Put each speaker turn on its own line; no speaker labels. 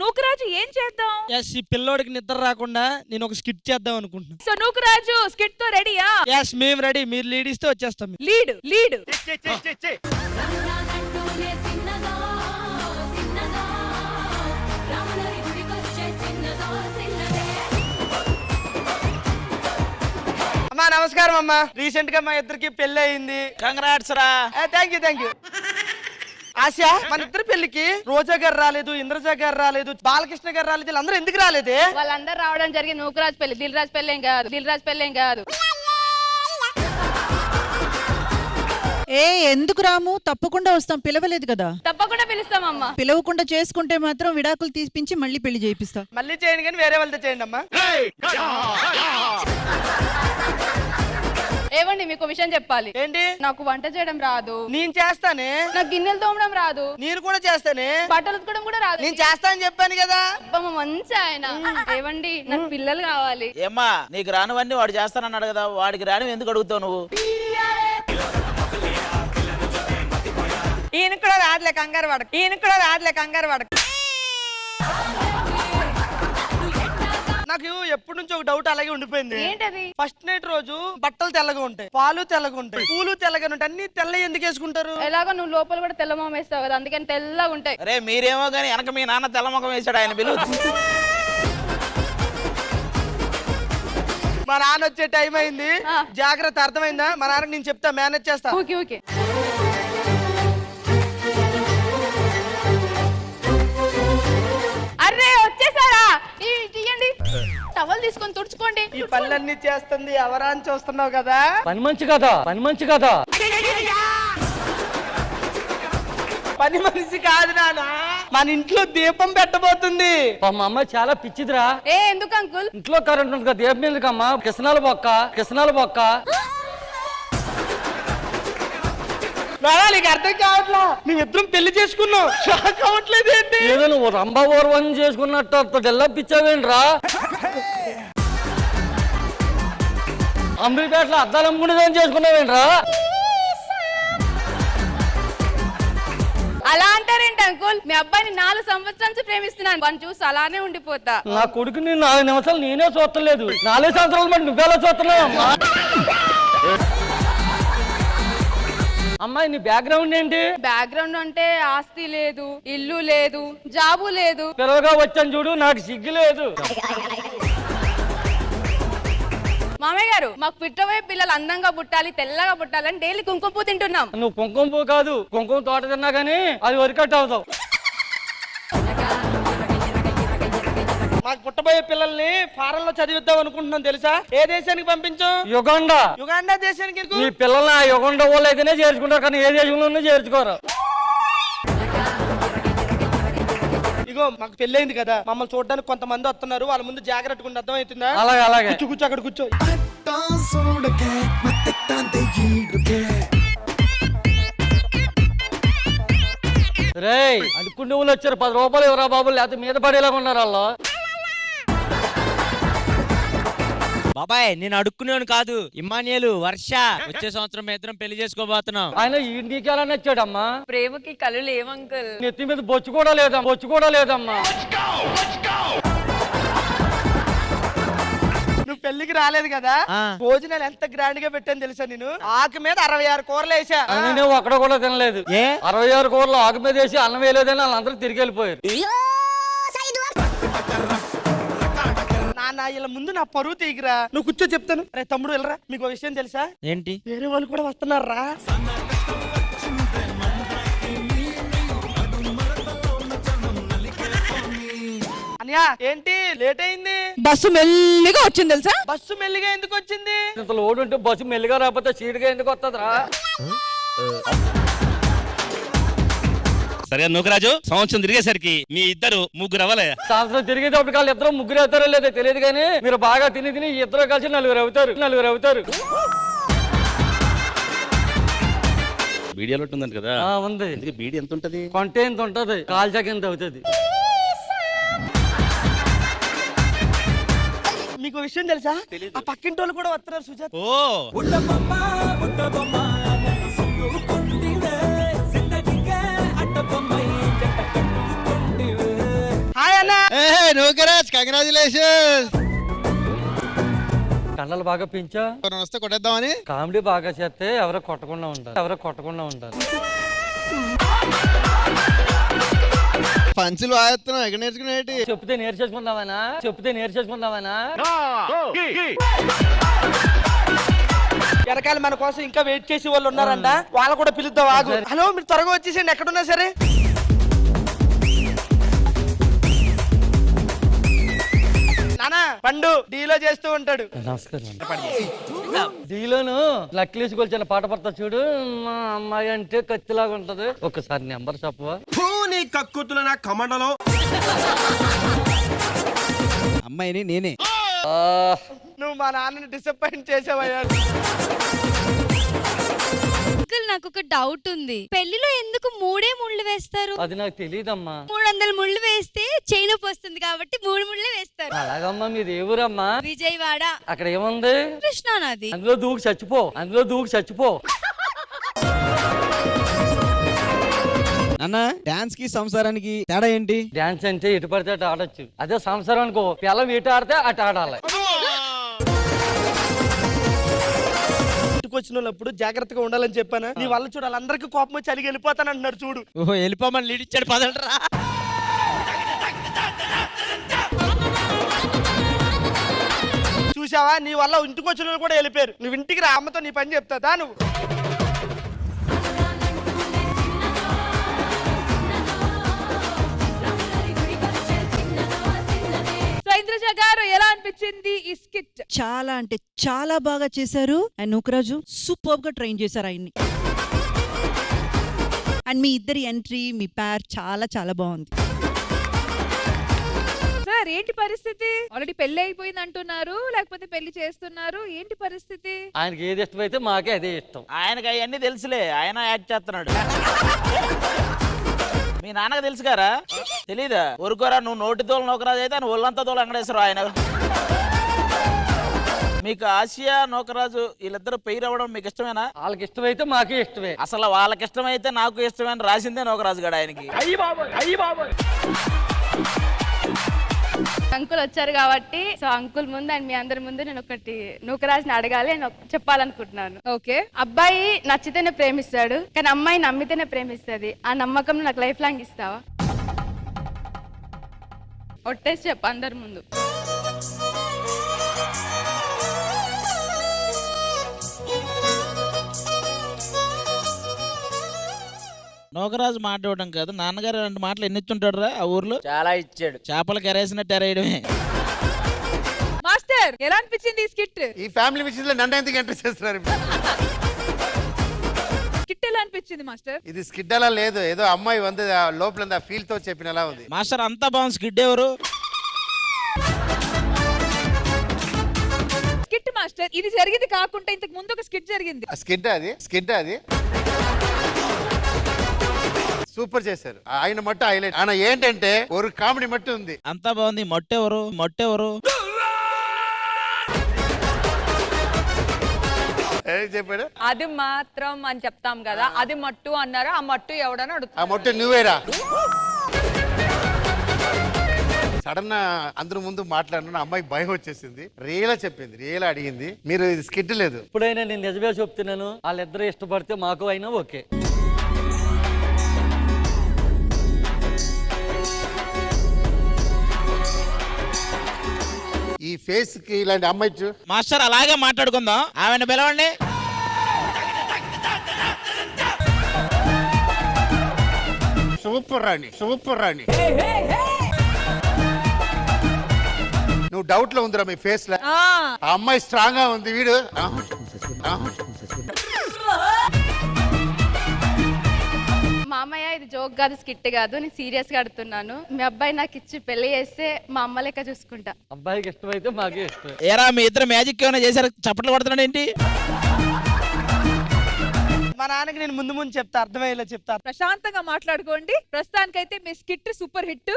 నూకరాజు ఏం చేద్దాం?
ఎస్, ఈ పిల్లోడికి నిద్ర రాకుండా నేను ఒక స్కిట్ చేద్దాం అనుకుంటున్నా.
సో నూకరాజు స్కిట్ తో రెడీయా?
ఎస్, మేము రెడీ. మీరు లీడ్ ఇస్తే వచ్చేస్తాం.
లీడ్ లీడ్
అమ్మా నమస్కారం అమ్మా. రీసెంట్ గా మా ఇద్దరికి పెళ్లి అయింది.
కంగ్రాట్స్ రా.
Thank you. ఆశ, మన ఇద్దరు పెళ్లికి రోజా గారు రాలేదు, ఇంద్రజ గారు రాలేదు, బాలకృష్ణ గారు రాలేదు. వీళ్ళందరూ ఎందుకు రాలేదే?
వాళ్ళందరూ రావడం జరిగింది నూకరాజు పెళ్లి. దిల్ రాజు పెళ్లి ఏం కాదు.
ఎందుకు రాము? తప్పకుండా వస్తాం. పిలవలేదు కదా?
తప్పకుండా పిలుస్తామమ్మా.
పిలవకుండా చేసుకుంటే మాత్రం విడాకులు తీపించి మళ్ళీ పెళ్లి చేయిస్తా.
మళ్ళీ చేయండి కానీ వేరే వాళ్ళతో చేయండి అమ్మా.
ఏవండి, మీకు విషయం చెప్పాలి.
ఏంటి?
నాకు వంట చేయడం రాదు.
నేను చేస్తానే.
నాకు గిన్నెలు తోమడం రాదు.
నేను కూడా చేస్తానే.
బట్టలు ఉతకడం కూడా రాదు.
నేను చేస్తానని చెప్పాను కదా.
అబ్బమ్మ, మంచి ఆయన. ఏవండి, నాకు పిల్లలు కావాలి.
ఏమ్మా, నీకు రానివన్నీ వాడు చేస్తానన్నాడు కదా, వాడికి రాని ఎందుకు అడుగుతావు నువ్వు?
ఈయన కూడా రాట్లే కంగారు వాడకు. నాకు ఎప్పటి నుంచి ఒక డౌట్ అలాగే ఉండిపోయింది.
ఏంటది?
ఫస్ట్ నైట్ రోజు బట్టలు తెల్లగా ఉంటాయి, పాలు తెల్లగా ఉంటాయి, పూలు తెల్లగా ఉంటాయి. అన్ని తెల్ల ఎందుకు వేసుకుంటారు?
ఎలాగో నువ్వు లోపల కూడా తెల్లమొహం వేస్తావు కదా, అందుకని తెల్లగా ఉంటాయి.
అరే మీరేమో గానీ వెనక మీ నాన్న తెల్లముఖం వేసాడు, ఆయన పిలువ.
మా నాన్న వచ్చే టైం అయింది. జాగ్రత్త, అర్థమైందా? మా నాన్నకి నేను చెప్తా, మేనేజ్ చేస్తా.
ఓకే. అరే వచ్చేసారా? తీయండి, టవల్ తీసుకొని తుడుచుకోండి.
ఈ పనులన్నీ చేస్తుంది ఎవరా అని చూస్తున్నావు కదా.
పని మంచి కదా.
పని మనిషి కాదు నాన్న, మన ఇంట్లో దీపం పెట్టబోతుంది.
మా అమ్మ చాలా పిచ్చిదిరా.
ఎందుకు అంకుల్?
ఇంట్లో కరెంట్ ఉంది కదా, దీపం ఎందుకమ్మా? కిసనాల బొక్క.
నీకు అర్థం కావట్లా? మేమిద్దరం పెళ్లి చేసుకున్నాం. షాక్ అవ్వట్లేదు ఏంటి?
ఏదో నువ్వు రంభా ఓర్వని చేసుకున్నట్టు డెల్లపిచ్చావేంట్రా? అంబిపేటలో అద్దాలు అమ్ముకునేదని చేసుకున్నావేంట్రా?
అలా అంటారేంటి అంకుల్? మీ అబ్బాయిని 4 సంవత్సరాల నుంచి ప్రేమిస్తున్నాను. వాడిని చూసి అలానే ఉండిపోతా.
నా కొడుకుని 4 నిమిషాలు నేనే చూస్తలేదు. 4 సంవత్సరాలు మరి నువ్వెలా చూస్తున్నావు అమ్మా? అమ్మాయి నీ బ్యాక్గ్రౌండ్ ఏంటి?
బ్యాక్గ్రౌండ్ అంటే ఆస్తి లేదు, ఇల్లు లేదు, జాబు లేదు.
పిల్లగా వచ్చాను చూడు, నాకు సిగ్గు లేదు.
మామయ్య గారు, మాకు పుట్టబోయే పిల్లలు అందంగా పుట్టాలి, తెల్లగా పుట్టాలని డైలీ కుంకుమ పువ్వు తింటున్నాం.
నువ్వు కుంకుమ పువ్వు కాదు, కుంకుమ తోట తిన్నా గానీ అది వరికట్ అవుతావు.
మాకు పుట్టబోయే పిల్లల్ని ఫారెన్ లో చదివిద్దాం అనుకుంటున్నాం తెలుసా? ఏ దేశానికి పంపించాం?
యుగాండా
దేశానికి.
నీ పిల్లల్ని ఆ యుగాండా వాళ్ళు అయితేనే చేర్చుకుంటారు, కానీ ఏ దేశంలోనే చేర్చుకోరు.
ఇగో మాకు పెళ్ళైంది కదా, మమ్మల్ని చూడడానికి కొంతమంది వస్తున్నారు. వాళ్ళ ముందు జాగ్రత్తగా ఉండి, అర్థం అవుతుందా?
అలాగే
కూర్చో అక్కడ కూర్చో.
రేయ్, అడుక్కుంటే వాళ్ళు వచ్చారు. 10 రూపాయలు ఎవరా బాబు, లేకపోతే మీద పడేలాగా ఉన్నారు వాళ్ళు.
బాబాయ్, నేను అడుక్కునేవాడు కాదు. ఇమ్మానియలు, వర్ష వచ్చే సంవత్సరం ఇద్దరం పెళ్లి చేసుకోబోతున్నాం.
ఆయన ఈ నీకెలా నచ్చాడమ్మా?
ప్రేమకి కళ్ళు లేవంకుల్.
నెత్తి మీద బొచ్చు కూడా లేదమ్మా.
నువ్వు పెళ్లికి రాలేదు కదా, భోజనాలు ఎంత గ్రాండ్ గా పెట్టాను తెలుసా? నేను ఆకు మీద 66 కూరలు వేసా.
నేను అక్కడ కూడా తినలేదు. 66 కూరలు ఆకు మీద వేసి అన్నం వేయలేదని వాళ్ళందరూ తిరిగి వెళ్ళిపోయారు.
నాన్న, ఇలా ముందు నా పరువు తీగిరా. నువ్వు కూర్చో, చెప్తాను. అరే తమ్ముడు, వెళ్ళరా. మీకు విషయం తెలుసా?
ఏంటి?
వేరే వాళ్ళు కూడా వస్తున్నారా? అన్యా, ఏంటి లేట్ అయింది?
బస్సు మెల్లిగా వచ్చింది తెలుసా?
బస్సు మెల్లిగా ఎందుకు వచ్చింది?
ఇంత లోడ్ ఉంటే బస్సు మెల్లిగా రాకపోతే సీటుగా ఎందుకు వస్తుందిరా?
సరే నూకరాజు, సంవత్సరం తిరిగేసరికి మీ ఇద్దరు ముగ్గురు అవ్వలే.
సంవత్సరం తిరిగేటప్పుడు వాళ్ళు ఇద్దరు ముగ్గురు అవుతారో లేదో తెలియదు, కానీ మీరు బాగా తిని ఇద్దరు కలిసి 4 అవుతారు.
వీడియోలో ఉంటుందండి కదా.
ఉంది.
బీడి ఎంత ఉంటది?
కొంటే ఎంత ఉంటది, కాల్చాక ఎంత అవుతుంది.
మీకు విషయం తెలుసా? ఆ పక్కింటి వాళ్ళు కూడా వస్తున్నారు సుజాత. హాయ్ అన్న.
నూకరాజ్ కంగ్రాచులేషన్.
కళ్ళలు బాగా పెంచా,
వస్తే కొట్టేద్దామని.
కామెడీ బాగా చేస్తే ఎవరో కొట్టకుండా ఉంటారు.
పంచులు వాడుతున్నావు, ఎక్కడ నేర్చుకునేటి?
చెప్తే నేర్చేసుకుందామనా
వెనకాల మన కోసం ఇంకా వెయిట్ చేసే వాళ్ళు ఉన్నారంట, వాళ్ళు కూడా పిలుద్దాం. ఆగు. హలో, మీరు త్వరగా వచ్చేసండి, ఎక్కడున్నా సరే. నానా పండు డీలో చేస్తూ ఉంటాడు.
నమస్కారం. డీలోను లక్లీస్ కొలిచిన పాట పడతా చూడు, మా అమ్మాయి అంటే కత్తిలాగా ఉంటది. ఒకసారి నెంబర్ చెప్పవా?
కక్కుతుల నా కమండలో
అమ్మాయిని నేనే.
నువ్వు మా నాన్నని డిసప్పాయింట్ చేసావయ్యా.
నాకు ఒక డౌట్ ఉంది, పెళ్లిలో ఎందుకు 3 ముళ్ళు వేస్తారు?
అది నాకు తెలియదమ్మా.
300 ముళ్ళు వేస్తే చైన్ వస్తుంది కాబట్టి 3 ముళ్ళే వేస్తారు.
అలాగమ్మా, మీది ఏ ఊరమ్మా?
విజయవాడ.
అక్కడ ఏముంది?
కృష్ణానది.
అందులో దూకి చచ్చిపో.
అన్న, డాన్స్ కి సంసారానికి తేడా ఏంటి?
డాన్స్ అంటే ఎటు పడితే అటు ఆడొచ్చు, అదే సంసారం అనుకో పిల్లం ఎటు ఆడితే అటు ఆడాలి.
ఇంటికి వచ్చిన వాళ్ళప్పుడు జాగ్రత్తగా ఉండాలని చెప్పాను. నీ వల్ల చూడు వాళ్ళందరికీ కోపం వచ్చి అలిగి వెళ్ళిపోతానంటున్నారు చూడు.
ఓహో, వెళ్ళిపోమని లీడ్ ఇచ్చాడు, పదలరా.
చూసావా, నీ వల్ల ఇంటికి వచ్చిన వాళ్ళు కూడా వెళ్ళిపోయారు. నువ్వు ఇంటికి రా, అమ్మతో నీ పని చెప్తా నువ్వు.
ఇంద్రజ గారు ఎలా అనిపించింది ఈ స్కిట్?
చాలా అంటే చాలా బాగా చేశారు. అండ్ నూకరాజు సూపర్ గా ట్రైన్ చేశారు ఆయన్ని. అండ్ మీ ఇద్దరి ఎంట్రీ, మీ పేర్ చాలా చాలా బాగుంది.
సార్ ఏంటి పరిస్థితి? ఆల్రెడీ పెళ్లి అయిపోయింది అంటున్నారు, లేకపోతే పెళ్లి చేస్తున్నారు, ఏంటి పరిస్థితి?
ఆయనకి ఏది ఇష్టమైతే మాకే అదే ఇష్టం.
ఆయనకి అవన్నీ తెలుసులే, ఆయన యాక్ట్ చేస్తున్నాడు. మీ నాన్నకు తెలుసు గారా? తెలీదా? ఊరుకోరా, నువ్వు నోటి తోలు నూకరాజు అయితే ఆయన ఒళ్ళంతా తోలు వెంకటేశ్వర. ఆయన మీకు ఆసియా నూకరాజు వీళ్ళిద్దరు పెయిర్ అవ్వడం మీకు ఇష్టమేనా?
వాళ్ళకి ఇష్టమైతే మాకే ఇష్టమే.
అసలు వాళ్ళకి ఇష్టమైతే నాకు ఇష్టమని రాసిందే నూకరాజు గడ ఆయనకి.
అంకుల్ వచ్చారు కాబట్టి, సో అంకుల్ ముందు అండ్ మీ అందరి ముందు నేను ఒకటి నూకరాజుని అడగాలి అని చెప్పాలనుకుంటున్నాను.
ఓకే.
అబ్బాయి నచ్చితేనే ప్రేమిస్తాడు, కానీ అమ్మాయి నమ్మితేనే ప్రేమిస్తుంది. ఆ నమ్మకం నాకు లైఫ్ లాంగ్ ఇస్తావా? ఒట్టేసి చెప్పు అందరి ముందు.
నూకరాజు మాట ఇవ్వడం కాదు, నాన్నగారు 2 మాటలు ఎన్ని ఇచ్చుంటాడు రా ఆ ఊర్లో?
చాలా ఇచ్చాడు.
చేపలకు ఎరేసినట్టు ఎరేయడమే.
మాస్టర్ ఎలా అనిపించింది ఈ స్కిట్?
ఈ ఫ్యామిలీ విషయంలో నన్ను ఎందుకు ఎంటర్ చేస్తున్నారు?
స్కిట్ ఎలా అనిపించింది మాస్టర్?
ఇది స్కిడ్ అలా లేదు, ఏదో అమ్మాయి వంద లోపల ఫీల్ తో చెప్పినలా ఉంది.
మాస్టర్ అంతా బాగుంది, స్కిడ్ ఎవరు?
స్కిట్ మాస్టర్, ఇది జరిగింది కాకుండా ఇంతకు ముందు ఒక స్కిట్ జరిగింది.
స్కిడ్ అది సూపర్ చేశారు. ఆయన మట్టు హైలైట్. ఆయన ఏంటంటే ఒక కామెడీ మట్టు ఉంది.
అంతా బాగుంది. మొట్టెవరు?
ఏం చెప్పాడు?
అది మాత్రం అని చెప్తాం కదా, అది మట్టు అన్నారా? ఆ మట్టు ఎవడని అడుగుతా.
ఆ మట్టు నువ్వేరా? సడన్ అందరి ముందు మాట్లాడిన అమ్మాయి భయం వచ్చేసింది. రియలా చెప్పింది, రియలా అడిగింది. మీరు ఇది స్కిడ్ లేదు.
ఇప్పుడైనా నేను నిజమే చెప్తున్నాను, వాళ్ళిద్దరూ ఇష్టపడితే మాకు అయినా ఓకే.
ఈ ఫేస్ కి ఇలాంటి అమ్మాయి
మాస్టర్ అలాగే మాట్లాడుకుందాం. ఆమెను పిలవండి.
సూపర్ రాణి. నువ్వు డౌట్ లో ఉందిరా మీ ఫేస్ లో. ఆ అమ్మాయి స్ట్రాంగ్ గా ఉంది. వీడు
మామయ్య, ఇది జోక్ కాదు, స్కిట్ కాదు, నేను సీరియస్ గా అడుగుతున్నాను. మీ అబ్బాయి నాకు ఇచ్చి పెళ్లి చేస్తే మా అమ్మ లెక్క చూసుకుంటా.
అబ్బాయికి ఇష్టమైతే మాకే ఇష్టం.
ఏరా మీ ఇద్దరు మ్యాజిక్ ఏమైనా చేశారు? చప్పట్లు కొడుతున్నాడు ఏంటి?
మా నాన్నకి నేను ముందు చెప్తా, అర్థమయ్యేలా చెప్తా.
ప్రశాంతంగా మాట్లాడుకోండి. ప్రస్తుతానికైతే మీ స్కిట్ సూపర్ హిట్.